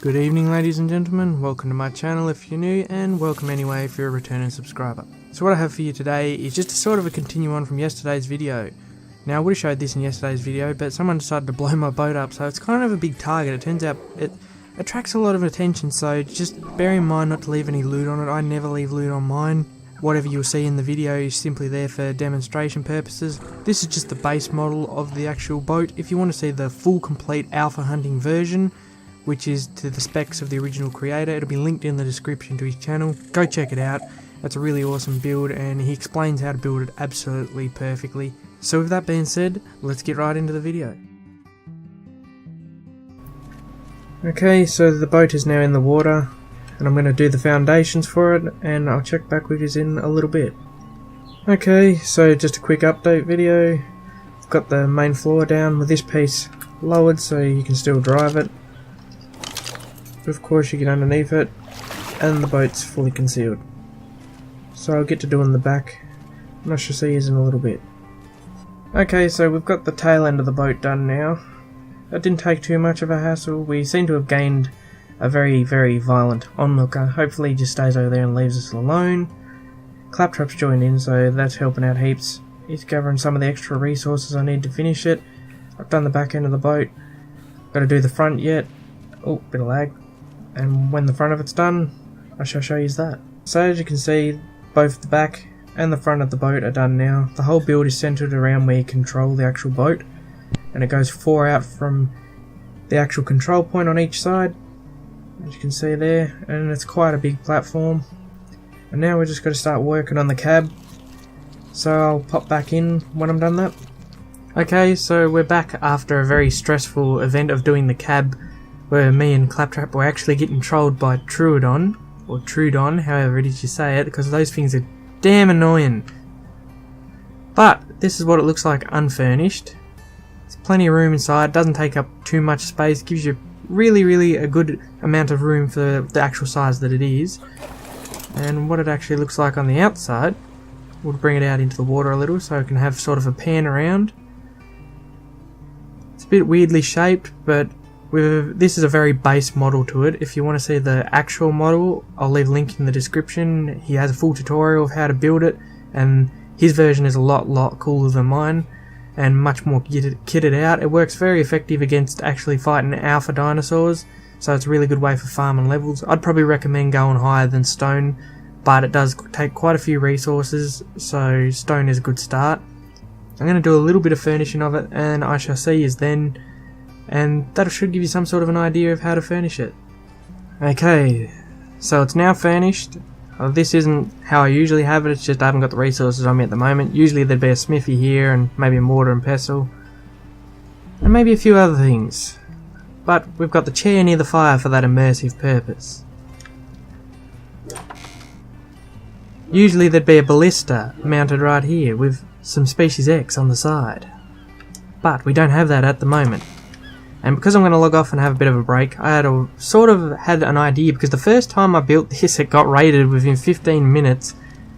Good evening, ladies and gentlemen, welcome to my channel if you're new, and welcome anyway if you're a returning subscriber. So what I have for you today is just a sort of a continue on from yesterday's video. Now I would have showed this in yesterday's video, but someone decided to blow my boat up, so it's kind of a big target. It turns out it attracts a lot of attention, so just bear in mind not to leave any loot on it. I never leave loot on mine. Whatever you'll see in the video is simply there for demonstration purposes. This is just the base model of the actual boat. If you want to see the full complete alpha hunting version, which is to the specs of the original creator, it'll be linked in the description to his channel. Go check it out. It's a really awesome build and he explains how to build it absolutely perfectly. So with that being said, let's get right into the video. Okay, so the boat is now in the water and I'm going to do the foundations for it and I'll check back with you in a little bit. Okay, so just a quick update video. I've got the main floor down with this piece lowered so you can still drive it. But of course you get underneath it and the boat's fully concealed. So I'll get to doing the back and I shall see you in a little bit. Okay, so we've got the tail end of the boat done now. That didn't take too much of a hassle. We seem to have gained a very violent onlooker. Hopefully he just stays over there and leaves us alone. Claptrap's joined in, so that's helping out heaps. He's gathering some of the extra resources I need to finish it. I've done the back end of the boat. Got to do the front yet. Oh, bit of lag. And when the front of it's done, I shall show you that. So as you can see, both the back and the front of the boat are done now. The whole build is centered around where you control the actual boat, and it goes 4 out from the actual control point on each side, as you can see there, and it's quite a big platform. And now we're just got to start working on the cab, so I'll pop back in when I'm done that. Okay, so we're back after a very stressful event of doing the cab, where me and Claptrap were actually getting trolled by Trudon, or Trudon, however it is you say it, because those things are damn annoying. But this is what it looks like unfurnished. There's plenty of room inside, doesn't take up too much space, gives you really a good amount of room for the actual size that it is. And what it actually looks like on the outside, we'll bring it out into the water a little so I can have sort of a pan around. It's a bit weirdly shaped, but this is a very base model to it. If you want to see the actual model, I'll leave a link in the description. He has a full tutorial of how to build it, and his version is a lot cooler than mine and much more kitted out. It works very effective against actually fighting alpha dinosaurs, so it's a really good way for farming levels. I'd probably recommend going higher than stone, but it does take quite a few resources, so stone is a good start. I'm going to do a little bit of furnishing of it and I shall see you then, and that should give you some sort of an idea of how to furnish it. Okay, so it's now furnished. This isn't how I usually have it, it's just I haven't got the resources on me at the moment. Usually there'd be a smithy here and maybe a mortar and pestle, and maybe a few other things. But we've got the chair near the fire for that immersive purpose. Usually there'd be a ballista mounted right here with some Species X on the side. But we don't have that at the moment. And because I'm going to log off and have a bit of a break, I had an idea, because the first time I built this it got raided within 15 minutes.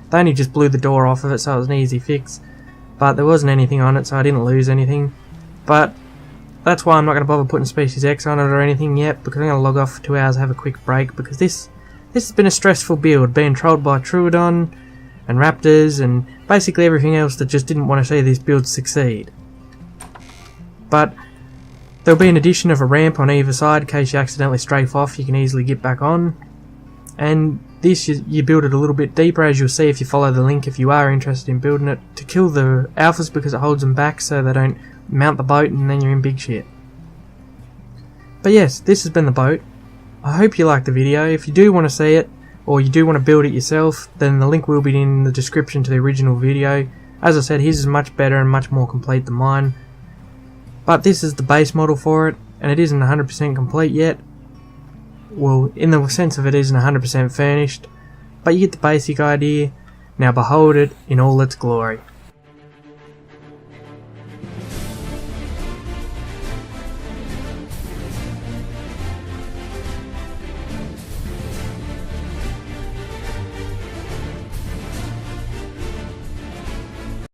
They only just blew the door off of it, so it was an easy fix. But there wasn't anything on it, so I didn't lose anything. But that's why I'm not going to bother putting Species X on it or anything yet, because I'm going to log off for 2 hours, have a quick break, because this has been a stressful build, being trolled by Troodon and Raptors and basically everything else that just didn't want to see this build succeed. But there'll be an addition of a ramp on either side in case you accidentally strafe off, you can easily get back on. And this, you build it a little bit deeper, as you'll see if you follow the link if you are interested in building it, to kill the alphas because it holds them back so they don't mount the boat and then you're in big shit. But yes, this has been the boat. I hope you liked the video. If you do want to see it, or you do want to build it yourself, then the link will be in the description to the original video. As I said, his is much better and much more complete than mine. But this is the base model for it, and it isn't 100% complete yet. Well, in the sense of it isn't 100% furnished, but you get the basic idea. Now behold it in all its glory.